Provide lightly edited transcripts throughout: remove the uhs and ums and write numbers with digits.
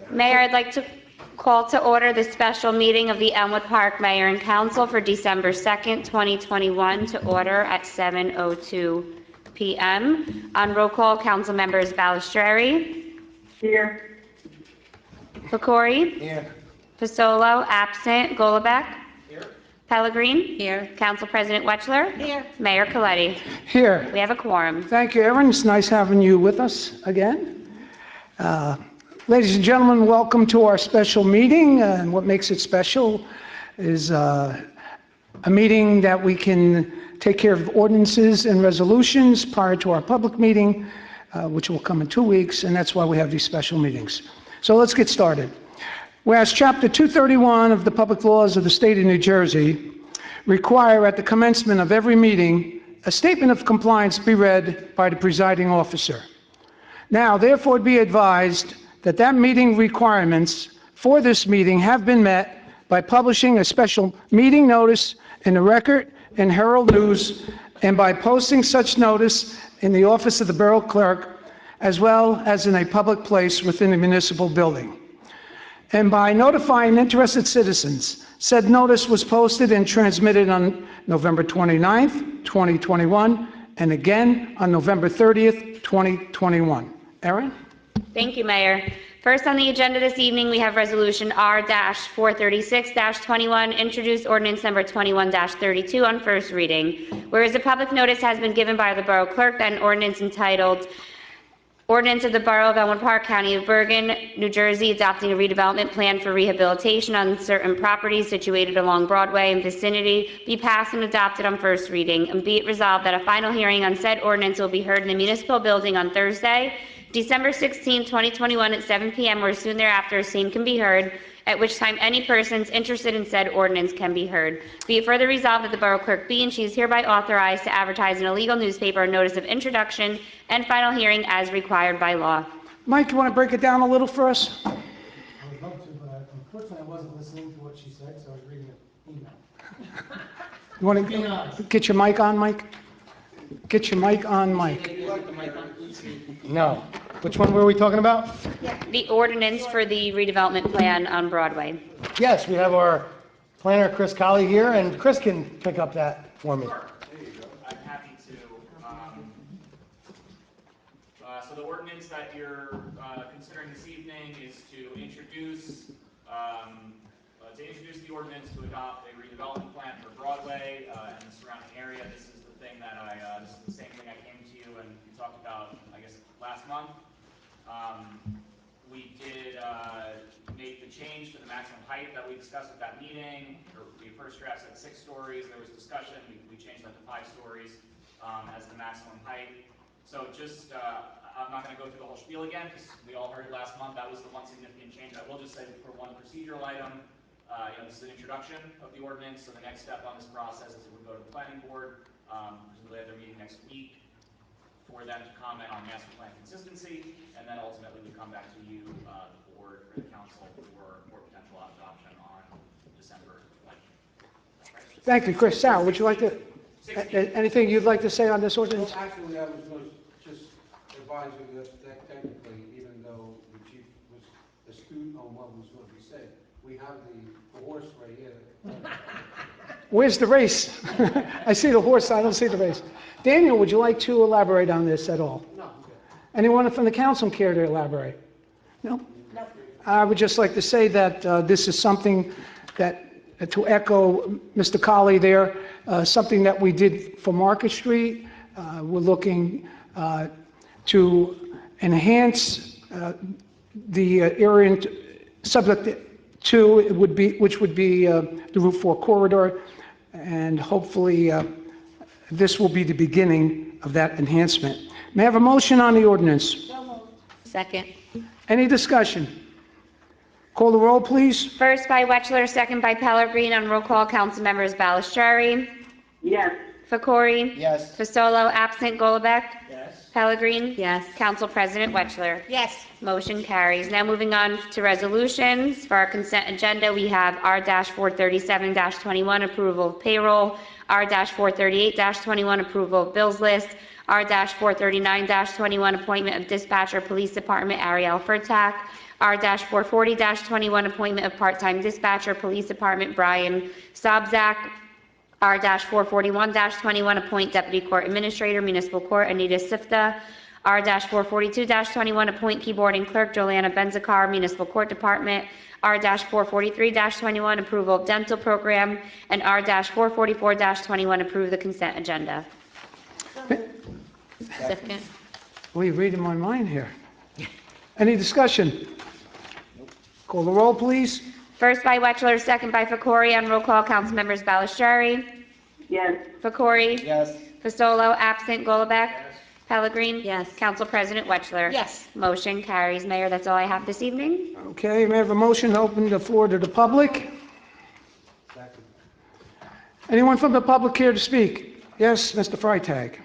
Mayor, I'd like to call to order the special meeting of the Elmwood Park Mayor and Council for December 2nd, 2021 to order at 7:02 p.m. On roll call, council members Balistrary. Here. Fakori. Here. Fasolo, absent. Golubek. Here. Pellegrin. Here. Council President Wetchler. Here. Mayor Coletti. Here. We have a quorum. Thank you, Erin. It's nice having you with us again. Ladies and gentlemen, welcome to our special meeting. And what makes it special is a meeting that we can take care of ordinances and resolutions prior to our public meeting, which will come in 2 weeks, and that's why we have these special meetings. So let's get started. Whereas Chapter 231 of the Public Laws of the State of New Jersey require at the commencement of every meeting a statement of compliance be read by the presiding officer. Now, therefore, be advised that meeting requirements for this meeting have been met by publishing a special meeting notice in the Record and Herald News and by posting such notice in the office of the Borough Clerk as well as in a public place within the municipal building. And by notifying interested citizens, said notice was posted and transmitted on November 29th, 2021, and again on November 30th, 2021. Erin? Thank you, Mayor. First on the agenda this evening, we have Resolution R-436-21, introduced ordinance number 21-32 on first reading. Whereas a public notice has been given by the Borough Clerk that an ordinance entitled Ordinance of the Borough of Elmwood Park, County of Bergen, New Jersey, adopting a redevelopment plan for rehabilitation on certain properties situated along Broadway and vicinity be passed and adopted on first reading, and be it resolved that a final hearing on said ordinance will be heard in the municipal building on Thursday, December 16, 2021 at 7 p.m. or soon thereafter, same can be heard, at which time any persons interested in said ordinance can be heard. Be it further resolved that the Borough Clerk be and she is hereby authorized to advertise in a legal newspaper a notice of introduction and final hearing as required by law. Mike, you want to break it down a little for us? I would love to, but unfortunately I wasn't listening to what she said, so I was reading an email. You want to get your mic on, Mike? Get your mic on, Mike. No. Which one were we talking about? The ordinance for the redevelopment plan on Broadway. Yes, we have our planner, Chris Colley, here, and Chris can pick up that for me. Sure. There you go. I'm happy to. So the ordinance that you're considering this evening is to introduce the ordinance to adopt a redevelopment plan for Broadway and the surrounding area. This is the thing that this is the same thing I came to you and we talked about, I guess, last month. We did make the change to the maximum height that we discussed at that meeting. The first draft said 6 stories. There was discussion. We changed that to 5 stories as the maximum height. So just, I'm not going to go through the whole spiel again because we all heard it last month. That was the one significant change. I will just say for one procedural item, this is an introduction of the ordinance. So the next step on this process is it would go to the planning board. Presumably at their meeting next week, for them to comment on master plan consistency, and then ultimately we come back to you, the board, or the council for potential adoption on December 20th. Thank you, Chris. Sal, would you like to, anything you'd like to say on this ordinance? Well, actually, I was going to just advise you that technically, even though the chief was astute on what was going to be said, we have the horse right here. Where's the race? I see the horse, I don't see the race. Daniel, would you like to elaborate on this at all? No. Anyone from the council care to elaborate? No? No. I would just like to say that this is something that, to echo Mr. Colley there, something that we did for Market Street. We're looking to enhance the area subject to, which would be the Route 4 corridor, and hopefully this will be the beginning of that enhancement. May I have a motion on the ordinance? Second. Any discussion? Call the roll, please. First by Wetchler, second by Pellegrin. On roll call, council members Balistrary. Yes. Fakori. Yes. Fasolo, absent. Golubek. Yes. Pellegrin. Yes. Council President Wetchler. Yes. Motion carries. Now moving on to resolutions. For our consent agenda, we have R-437-21, approval of payroll, R-438-21, approval of bills list, R-439-21, appointment of dispatcher, Police Department, Ariel Furtak. R-440-21, appointment of part-time dispatcher, Police Department, Brian Sobzak. R-441-21, appoint Deputy Court Administrator, Municipal Court, Anita Sifta. R-442-21, appoint keyboard and clerk, Joanna Benzakar, Municipal Court Department. R-443-21, approval of dental program. And R-444-21, approve the consent agenda. Second. Well, you're reading my mind here. Any discussion? Call the roll, please. First by Wetchler, second by Fakori. On roll call, Councilmembers Balistrary. yes, Fakori. Yes. Fasolo, absent. Golubek. Pellegrin. Yes. Council President Wetchler. Yes. Motion carries. Mayor, that's all I have this evening. Okay, may I have a motion to open the floor to the public? Second. Anyone from the public here to speak? Yes, Mr. Freitag.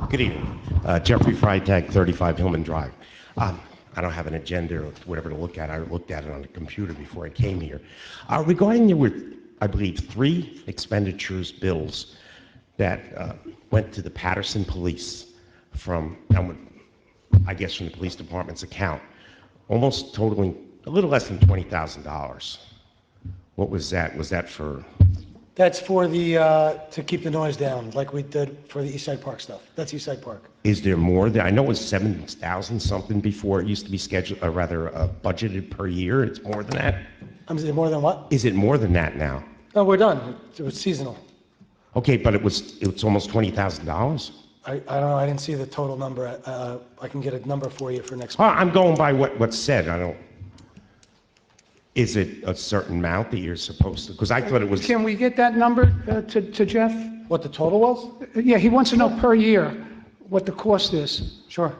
Good evening. Jeffrey Freitag, 35 Hillman Drive. I don't have an agenda or whatever to look at. I looked at it on the computer before I came here. Regarding there were, I believe, 3 expenditures bills that went to the Patterson Police from, I guess, from the police department's account, almost totaling a little less than $20,000. What was that? Was that for? That's for the, to keep the noise down, like we did for the East Side Park stuff. That's East Side Park. Is there more there? I know it was 7,000 something before. It used to be scheduled, or rather, budgeted per year. It's more than that. Is it more than what? Is it more than that now? No, we're done. It was seasonal. Okay, but it was almost $20,000. I don't know, I didn't see the total number. I can get a number for you for next Well, month. I'm going by what's said. I don't. Is it a certain amount that you're supposed to? Because I thought it was. Can we get that number to Jeff? What the total was? Yeah, he wants to know per year what the cost is. Sure.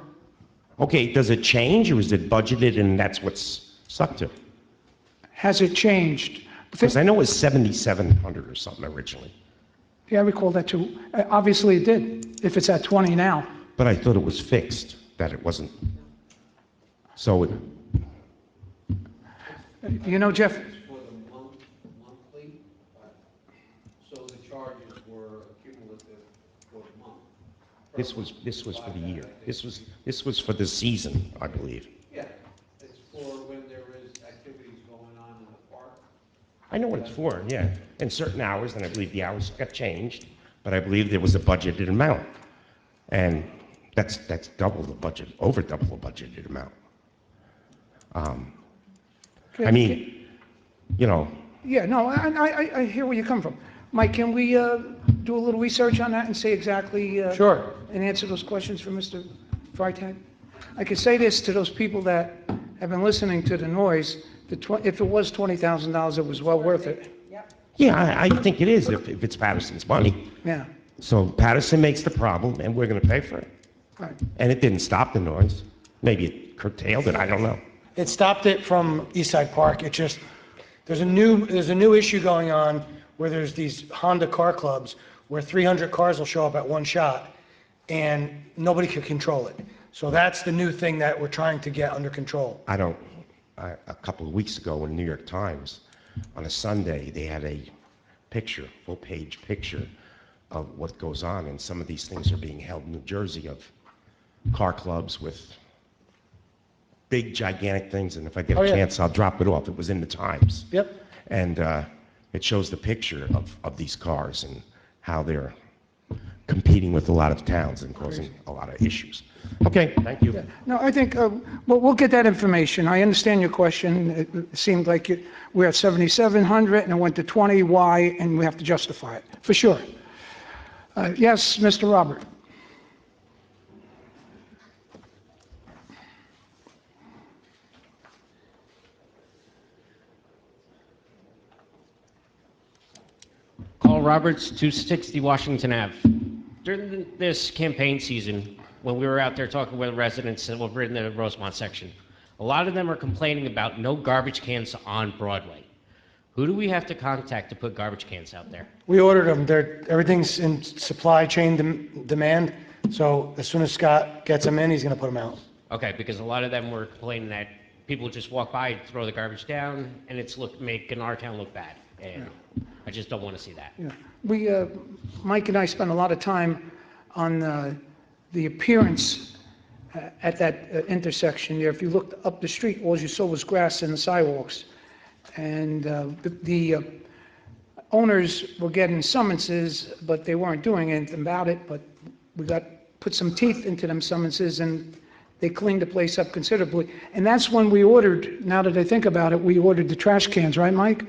Okay, does it change, or is it budgeted and that's what's stuck to? Has it changed? Because I know it was 7,700 or something originally, Yeah, I recall that too. Obviously it did, if it's at 20 now. but I thought it was fixed, that it wasn't. So it, You know, Jeff, It's for the monthly, so the charges were cumulative for the month. this was for the year. This was for the season, I believe. Yeah, it's for when there is activities going on in the park. I know what it's for, yeah. And certain hours, and I believe the hours got changed, but I believe there was a budgeted amount. And that's double the budget, over double the budgeted amount. I mean, you know, yeah, no, I hear where you come from. Mike, can we do a little research on that and say exactly? Sure. And answer those questions for Mr. Freitag? I can say this to those people that have been listening to the noise, if it was $20,000, it was well worth it. yeah, I think it is if it's Patterson's money. Yeah, So Patterson makes the problem, and we're going to pay for it. right. And it didn't stop the noise. Maybe it curtailed it, I don't know. It stopped it from East Side Park. It just, there's a new issue going on where there's these Honda car clubs where 300 cars will show up at one shot and nobody can control it. So that's the new thing that we're trying to get under control. A couple of weeks ago in the New York Times, on a Sunday, they had a picture, full-page picture of what goes on, and some of these things are being held in New Jersey of car clubs with big, gigantic things, and if I get Oh, a yeah. chance, I'll drop it off. It was in the Times. Yep. And it shows the picture of these cars and how they're competing with a lot of towns and causing a lot of issues. Okay, thank you. No, I think, we'll get that information. I understand your question. It seemed like we're at 7,700 and it went to 20, why, and we have to justify it, for sure. Yes, Mr. Robert? Carl Roberts, 260 Washington Ave. During this campaign season, when we were out there talking with residents over in the Rosemont section, a lot of them are complaining about no garbage cans on Broadway. Who do we have to contact to put garbage cans out there? We ordered them. Everything's in supply chain demand. So as soon as Scott gets them in, he's going to put them out. Okay, because a lot of them were complaining that people just walk by, throw the garbage down, and it's making our town look bad. And I just don't want to see that. Yeah. We, Mike and I spent a lot of time on the appearance at that intersection there. If you looked up the street, all you saw was grass and the sidewalks. And the owners were getting summonses, but they weren't doing anything about it. But we put some teeth into them summonses, and they cleaned the place up considerably. And that's when we ordered, now that I think about it, we ordered the trash cans, right, Mike?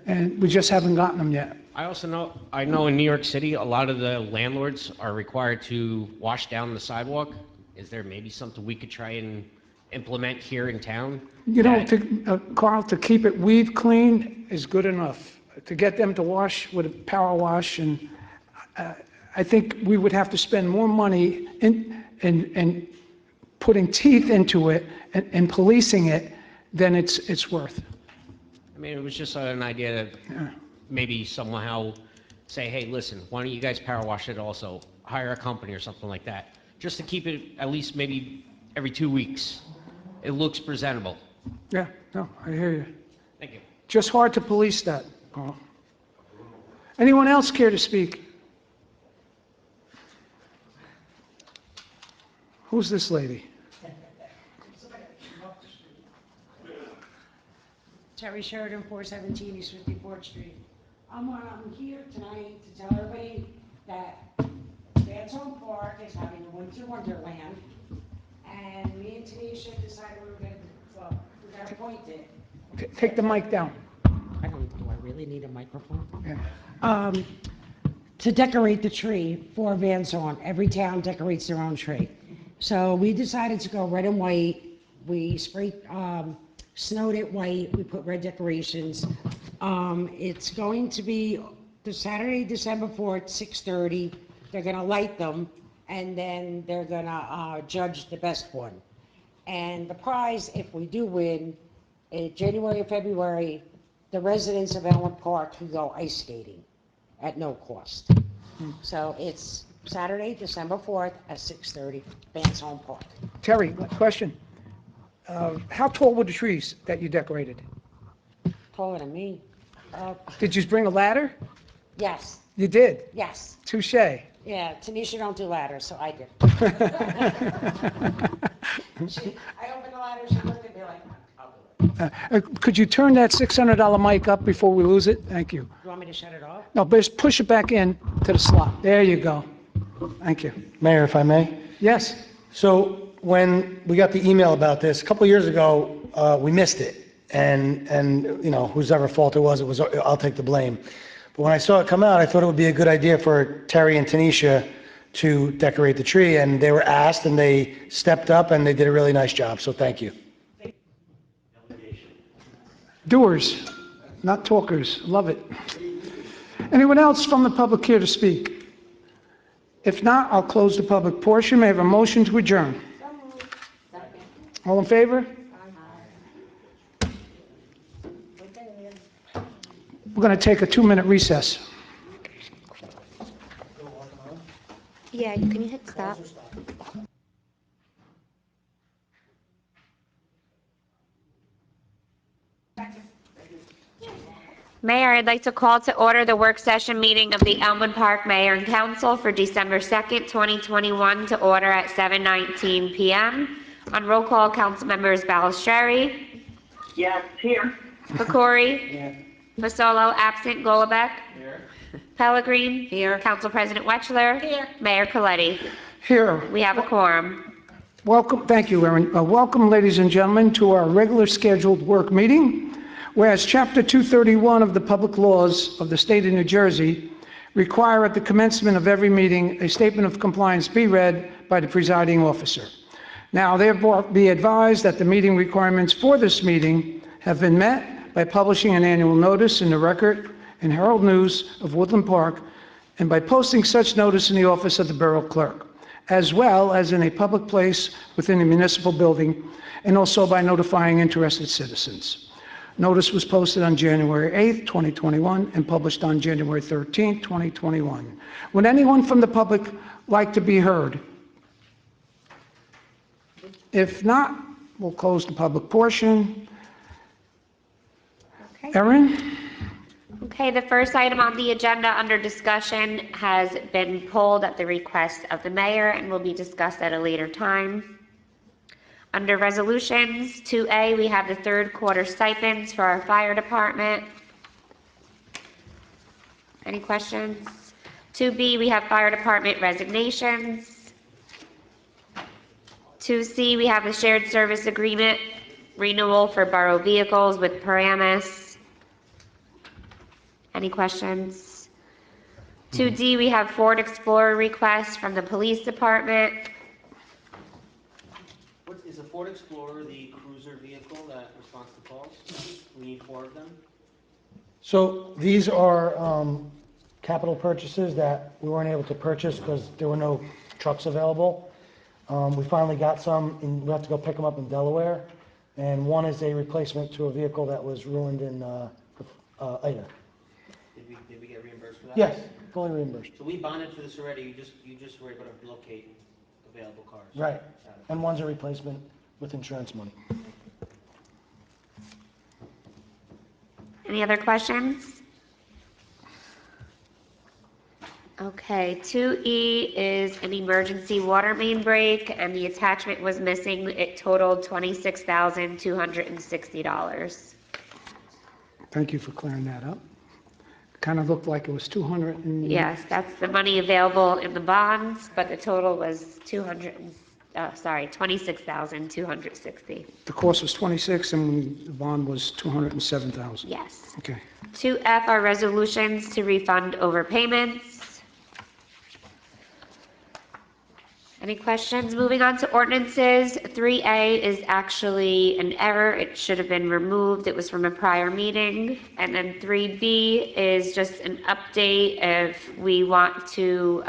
And we just haven't gotten them yet. I know in New York City, a lot of the landlords are required to wash down the sidewalk. Is there maybe something we could try and implement here in town? You know, that- Carl, to keep it weed clean is good enough. To get them to wash with a power wash, and I think we would have to spend more money in putting teeth into it and policing it than it's worth. I mean, it was just an idea to maybe somehow say, hey, listen, why don't you guys power wash it also? Hire a company or something like that, just to keep it at least maybe every 2 weeks. It looks presentable. Yeah, no, I hear you. Thank you. Just hard to police that, Carl. Anyone else care to speak? Who's this lady? Terry Sheridan, 417 East 54th Street. I'm here tonight to tell everybody that Dancehall Park is having a winter wonderland, and me and Tanisha decided we were gonna appoint it. Take the mic down. Do I really need a microphone? Yeah. To decorate the tree for Van Zorn. Every town decorates their own tree. So we decided to go red and white. We snowed it white. We put red decorations. It's going to be the Saturday, December 4th, 6:30. They're gonna light them, and then they're gonna judge the best one. And the prize, if we do win, in January or February, the residents of Elmwood Park can go ice skating at no cost. So it's Saturday, December 4th at 6:30, Vance Home Park. Terry, question. How tall were the trees that you decorated? Taller than me. Did you bring a ladder? Yes, You did. yes. Touche. Yeah, Tanisha don't do ladders, so I did. I opened the ladder, she looked at me like, I'll do it. Could you turn that $600 mic up before we lose it? Thank you. You want me to shut it off? No, but just push it back in to the slot. There you go. Thank you. Mayor, if I may? Yes? So when we got the email about this, a couple of years ago, we missed it. And you know, whose ever fault it was, I'll take the blame. But when I saw it come out, I thought it would be a good idea for Terry and Tanisha to decorate the tree. And they were asked, and they stepped up, and they did a really nice job. So thank you. Doers, not talkers. Love it. Anyone else from the public here to speak? If not, I'll close the public portion. May I have a motion to adjourn? All in favor? We're going to take a 2-minute recess. Yeah, can you hit stop? Mayor, I'd like to call to order the work session meeting of the Elmwood Park Mayor and Council for December 2nd, 2021, to order at 7:19 PM. On roll call, council members Balistrary. Yes, here. Pecori. Fasolo, absent. Golubek. Here. Pellegrin. Here. Council President Wetchler. Here. Mayor Coletti. Here. We have a quorum. Welcome, thank you, Erin. Welcome, ladies and gentlemen, to our regular scheduled work meeting. Whereas Chapter 231 of the Public Laws of the State of New Jersey require at the commencement of every meeting a statement of compliance be read by the presiding officer. Now, therefore, be advised that the meeting requirements for this meeting have been met by publishing an annual notice in the Record and Herald News of Woodland Park and by posting such notice in the office of the Borough Clerk, as well as in a public place within the municipal building, and also by notifying interested citizens. Notice was posted on January 8th, 2021, and published on January 13th, 2021. Would anyone from the public like to be heard? If not, we'll close the public portion. Okay. Erin? Okay, the first item on the agenda under discussion has been pulled at the request of the mayor and will be discussed at a later time. Under resolutions, 2A, we have the third quarter stipends for our fire department. Any questions? 2B, we have fire department resignations. 2C, we have the shared service agreement renewal for borough vehicles with Paramus. Any questions? 2D, we have Ford Explorer requests from the police department. What, is a Ford Explorer the cruiser vehicle that responds to calls? We need 4 of them? So these are capital purchases that we weren't able to purchase because there were no trucks available. We finally got some, and we have to go pick them up in Delaware. And one is a replacement to a vehicle that was ruined in Ida. Did we get reimbursed for that? Yes, fully reimbursed. So we bonded for this already, you just were able to locate available cars? Right. Got it. And one's a replacement with insurance money. Any other questions? Okay, 2E is an emergency water main break, and the attachment was missing. It totaled $26,260. Thank you for clearing that up. Kind of looked like it was 200 and... Yes, that's the money available in the bonds, but the total was 26,260. The cost was 26 and the bond was 207,000. Yes. Okay. 2F are resolutions to refund overpayments. Any questions? Moving on to ordinances, 3A is actually an error. It should have been removed. It was from a prior meeting. And then 3B is just an update if we want to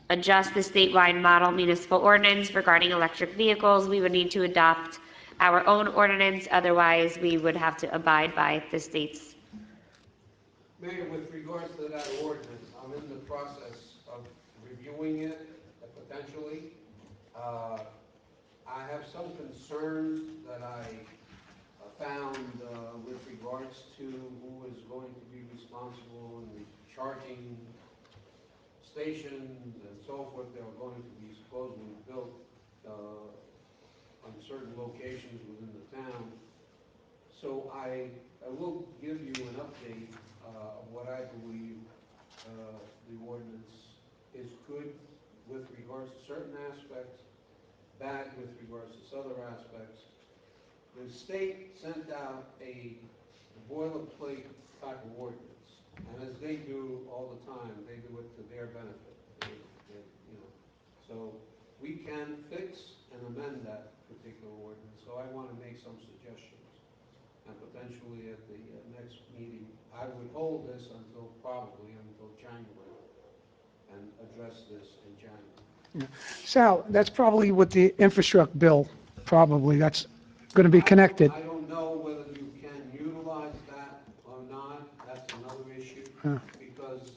adjust the statewide model municipal ordinance regarding electric vehicles. We would need to adopt our own ordinance. Otherwise, we would have to abide by the state's. Mayor, with regards to that ordinance, I'm in the process of reviewing it potentially. I have some concerns that I found with regards to who is going to be responsible in the charging stations and so forth that are going to be supposedly built on certain locations within the town. So I will give you an update of what I believe the ordinance is good with regards to certain aspects, bad with regards to other aspects. The state sent out a boilerplate type of ordinance, and as they do all the time, they do it to their benefit. So we can fix and amend that particular ordinance. So I want to make some suggestions, and potentially at the next meeting, I would hold this probably until January, and address this in January. Sal, that's probably with the infrastructure bill, probably. That's going to be connected. I don't know whether you can utilize that or not. That's another issue. Huh. Because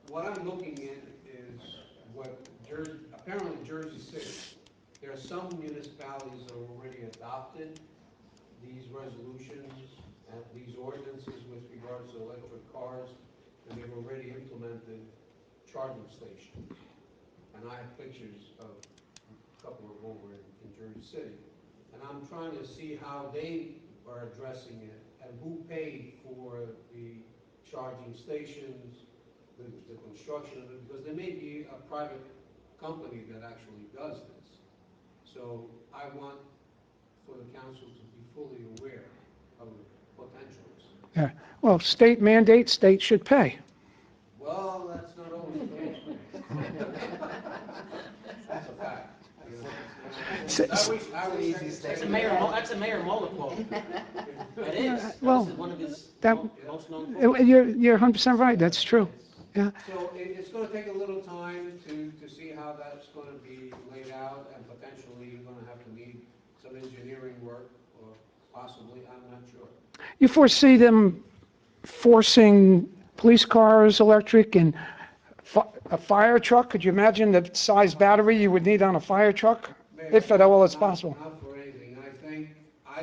what I'm looking at is what apparently Jersey City, there are some municipalities that have already adopted these resolutions and these ordinances with regards to electric cars, and they've already implemented charging stations. And I have pictures of a couple of over in Jersey City. And I'm trying to see how they are addressing it and who paid for the charging stations, the construction of it, because there may be a private company that actually does this. So I want for the council to be fully aware of the potentials. Yeah. Well, state mandate, state should pay. Well, that's not always the case. That's a fact. That's a Mayor Mueller quote. That is. Well, This is one of his that- most known quotes. You're 100% right. That's true. Yeah. So it's going to take a little time to see how that's going to be laid out, and potentially you're going to have to need some engineering work, or possibly, I'm not sure. You foresee them forcing police cars electric and a fire truck? Could you imagine the size battery you would need on a fire truck? If at all it's Not- possible. Not for anything, I think, I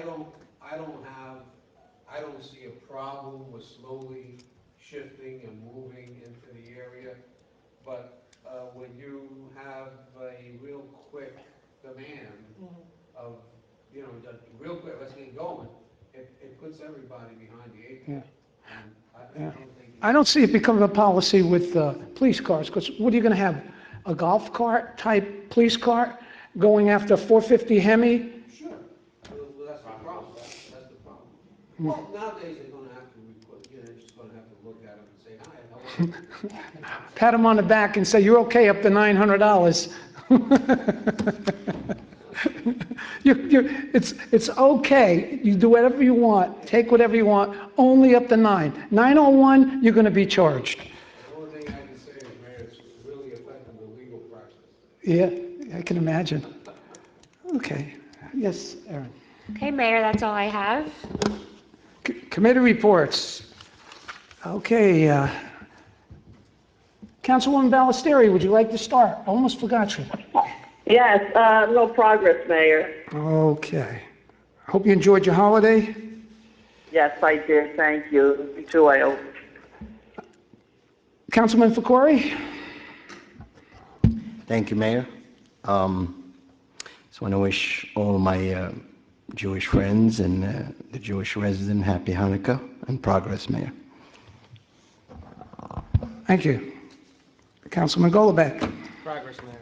don't see a problem with slowly shifting and moving into the area, but, when you have a real quick demand of, just real quick, let's get going, it puts everybody behind the eight ball. Yeah. And I Yeah. don't think. I don't see it becoming a policy with police cars, because what are you going to have? A golf cart type police cart going after 450 Hemi? Sure, well, that's the problem, that's the problem. Well, nowadays, they're gonna have to report, they're just gonna have to look at them and say, hi, how are you? Pat him on the back and say, you're okay up to $900. It's okay, you do whatever you want, take whatever you want, only up to 901, you're going to be charged. The only thing I can say is, Mayor, it's really affecting the legal practice. Yeah, I can imagine. Okay, yes, Aaron. Okay, Mayor, that's all I have. Committee reports. Okay, Councilwoman Ballesteri, would you like to start? I almost forgot you. Yes, no progress, Mayor. Okay. Hope you enjoyed your holiday. Yes, I did, thank you. You too, I hope. Councilman Fakori? Thank you, Mayor. Just want to wish all my Jewish friends and the Jewish resident happy Hanukkah and progress, Mayor. Thank you. Councilman Golubek? Progress, Mayor.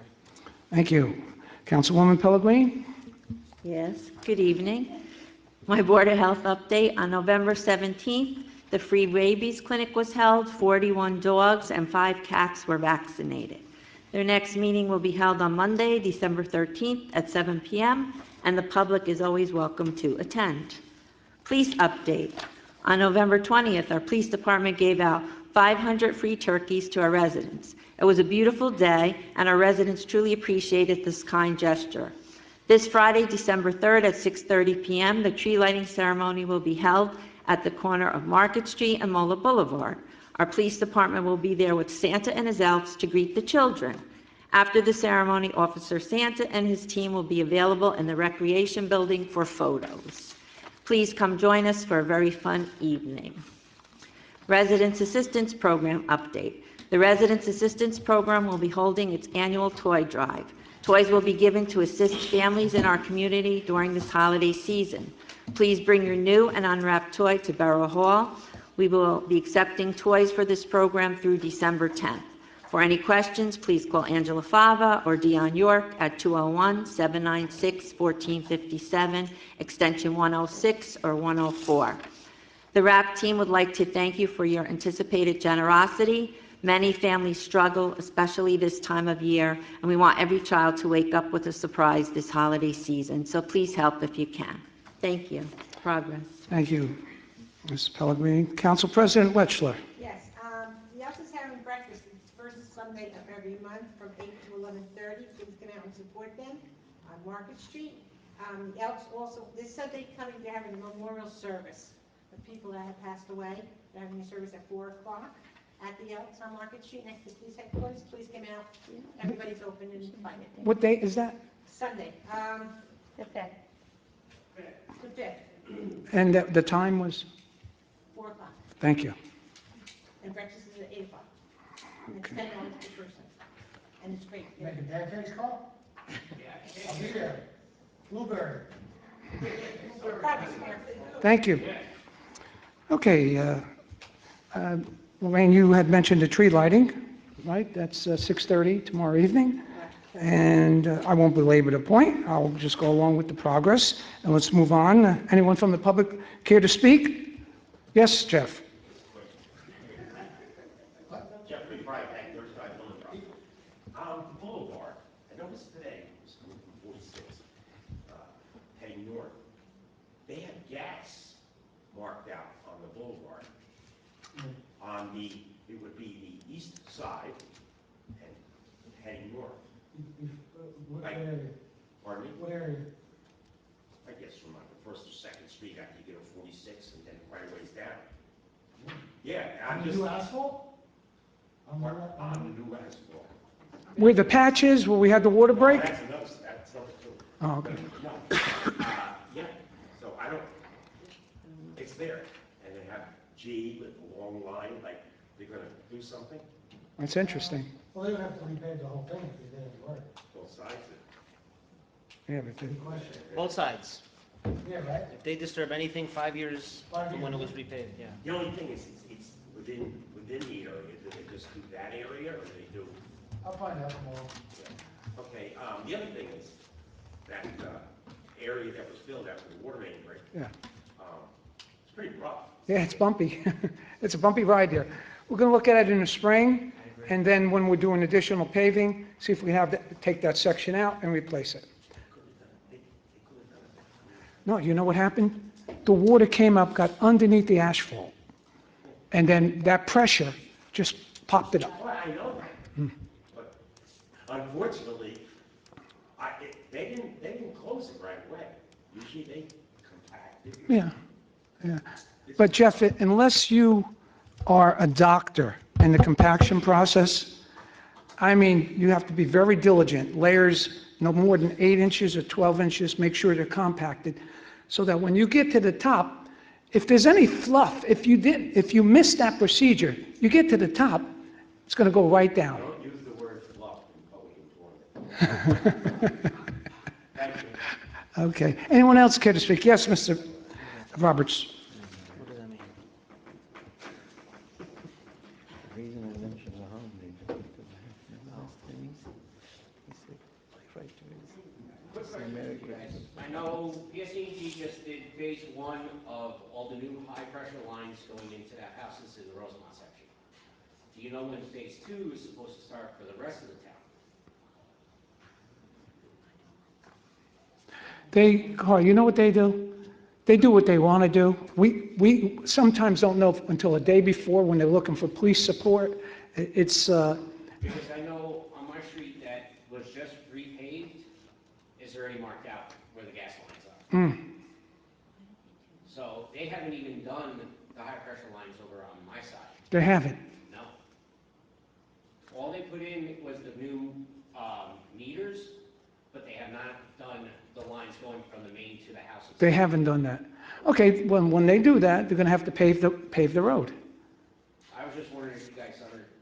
Thank you. Councilwoman Pellegrini? Yes, good evening. My Board of Health update, on November 17th, the free rabies clinic was held, 41 dogs and 5 cats were vaccinated. Their next meeting will be held on Monday, December 13th at 7 p.m., and the public is always welcome to attend. Police update. On November 20th, our police department gave out 500 free turkeys to our residents. It was a beautiful day, and our residents truly appreciated this kind gesture. This Friday, December 3rd at 6:30 p.m., the tree lighting ceremony will be held at the corner of Market Street and Mola Boulevard. Our police department will be there with Santa and his elves to greet the children. After the ceremony, Officer Santa and his team will be available in the recreation building for photos. Please come join us for a very fun evening. Residents Assistance Program update. The Residents Assistance Program will be holding its annual toy drive. Toys will be given to assist families in our community during this holiday season. Please bring your new and unwrapped toy to Borough Hall. We will be accepting toys for this program through December 10th. For any questions, please call Angela Fava or Dion York at 201-796-1457, extension 106 or 104. The RAP team would like to thank you for your anticipated generosity. Many families struggle, especially this time of year, and we want every child to wake up with a surprise this holiday season. So please help if you can. Thank you. Progress. Thank you, Ms. Pellegrini. Council President Wetchler? Yes, the Elks is having breakfast, it's the first Sunday of every month from 8 to 11:30. Please come out and support them on Market Street. The Elks also, this Sunday coming, they're having a memorial service for people that have passed away. They're having a service at 4 o'clock at the Elks on Market Street next to police headquarters. Please come out. Everybody's open and invited. What date is that? Sunday, The 5th. the 5th, And the time was? 4 o'clock. Thank you. And breakfast is at 8 o'clock. And it's $10 per person. And it's great. Making pancakes, Carl? I'll be there. Blueberry. Progress, Mayor. Thank you. Okay, Lorraine, you had mentioned the tree lighting, right? That's 6:30 tomorrow evening. And I won't belabor the point. I'll just go along with the progress, and let's move on. Anyone from the public care to speak? Yes, Jeff? Jeffrey Freitag, 35 Hillman Drive. Boulevard, I noticed today, it was coming from 46, heading north. They had gas marked out on the boulevard. On the, it would be the east side and heading north. What area? Pardon me? What area? I guess from like the First or Second Street after you get on 46 and then right away down. Yeah, I'm On just. the new asphalt? On the new asphalt. Where the patch is, where we had the water break? That's number two. Oh, okay. No, yeah, so I don't, it's there, and they have G with a long line, like they're gonna do something, That's interesting. Well, they would have to repave the whole thing if they did any work. both sides. Yeah, but Good question. Both sides. Yeah, right? If they disturb anything, 5 years from when it was repaved, yeah. The only thing is, it's within the area, do they just do that area, or do they do? I'll find out tomorrow. Okay, the other thing is, that, area that was filled after the water main break, Yeah. it's pretty rough. Yeah, it's bumpy. It's a bumpy ride there. We're going to look at it in the spring, and then when we're doing additional paving, see if we can have, take that section out and replace it. No, you know what happened? The water came up, got underneath the asphalt, and then that pressure just popped it up. Well, I know that, but unfortunately, they didn't close it right away. Usually they compact it. Yeah, yeah. But Jeff, unless you are a doctor in the compaction process, I mean, you have to be very diligent. Layers no more than 8 inches or 12 inches, make sure they're compacted, so that when you get to the top, if there's any fluff, if you miss that procedure, you get to the top, it's going to go right down. Don't use the word fluff in public employment. Thank you. Okay. Anyone else care to speak? Yes, Mr. Roberts. What does that mean? Reason I mentioned the home, they do it to the house. He said, right to Quick his question for you American. guys. I know PSEG just did phase 1 of all the new high-pressure lines going into the houses in the Rosemont section. Do you know when phase 2 is supposed to start for the rest of the town? Carl, you know what they do? They do what they want to do. We sometimes don't know until a day before when they're looking for police support. It's, Because I know on my street that was just repaved is already marked out where the gas lines are. So they haven't even done the high-pressure lines over on my side. they haven't. No. All they put in was the new meters, but they have not done the lines going from the main to the houses. They haven't done that. Okay, when they do that, they're going to have to pave the road. I was just wondering if you guys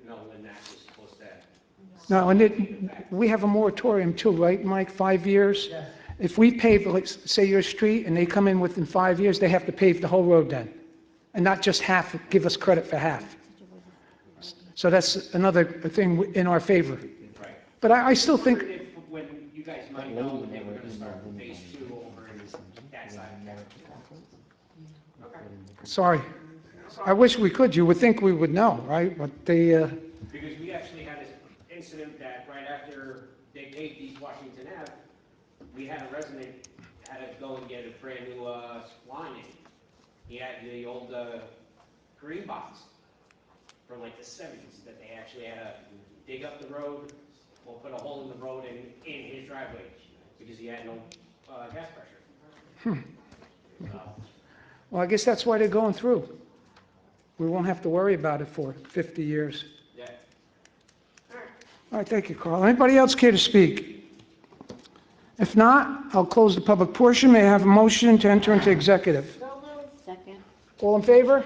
know when that was supposed to. No, and we have a moratorium too, right, Mike? 5 years? Yes. If we pave, like, say your street, and they come in within 5 years, they have to pave the whole road then, and not just half, give us credit for half. So that's another thing in our favor. Right. But I still think, Wondered if when you guys might know when they were gonna start phase 2 over in that side of town. Okay. sorry, I wish we could, you would think we would know, right? But they, Because we actually had this incident that right after they paved East Washington Ave, we had a resident had to go and get a brand new line in. He had the old green box from like the 70s that they actually had to dig up the road or put a hole in the road in his driveway because he had no gas pressure. So, well, I guess that's why they're going through. We won't have to worry about it for 50 years. yeah. All right, thank you, Carl. Anybody else care to speak? If not, I'll close the public portion. May I have a motion to enter into executive? Second. All in favor?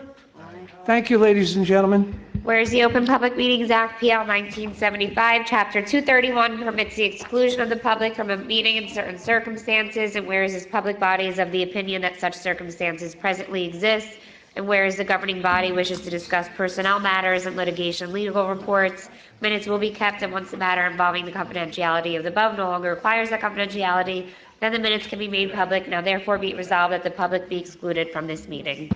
Thank you, ladies and gentlemen. Whereas the Open Public Meetings Act, PL 1975, Chapter 231 permits the exclusion of the public from a meeting in certain circumstances, and whereas this public body is of the opinion that such circumstances presently exist, and whereas the governing body wishes to discuss personnel matters and litigation legal reports, minutes will be kept, and once the matter involving the confidentiality of the above no longer requires that confidentiality, then the minutes can be made public. Now therefore be it resolved that the public be excluded from this meeting.